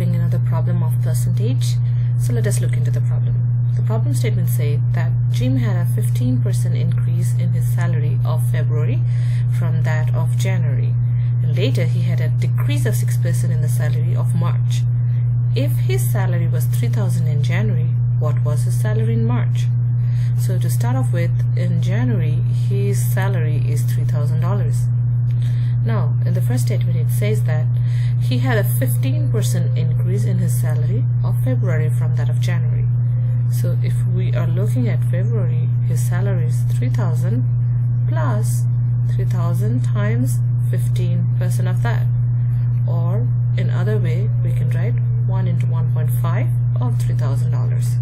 solving another problem of percentage. So let us look into the problem. The problem statement says that Jim had a 15% increase in his salary of February from that of January, and later he had a decrease of 6% in the salary of March. If his salary was $3,000 in January, what was his salary in March? So to start off with, in January his salary is $3,000. Now in the first statement it says that he had a 15% increase in his salary of February from that of January. So if we are looking at February, his salary is $3,000 plus 3,000 times 15% of that, or in other way we can write 1 into 1.5 of $3,000,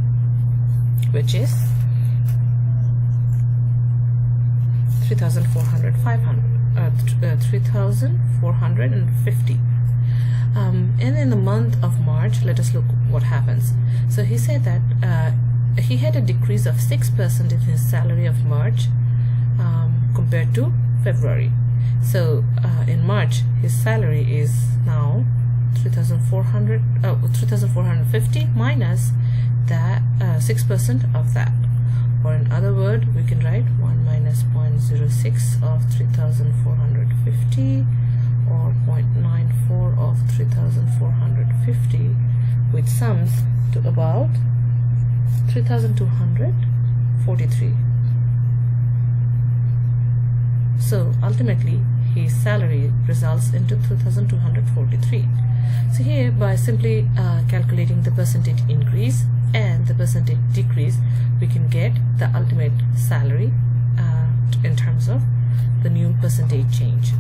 which is 3,450. And in the month of March, let us look what happens. So he said that he had a decrease of 6% in his salary of March compared to February. So in March his salary is now 3,450 minus that 6% of that, or in other words we can write 1 minus 0.06 of 3,450, or 0.94 of 3,450, which sums to about 3,243. So ultimately his salary results into 3,243. So here, by simply calculating the percentage increase and the percentage decrease, we can get the ultimate salary in terms of the new percentage change.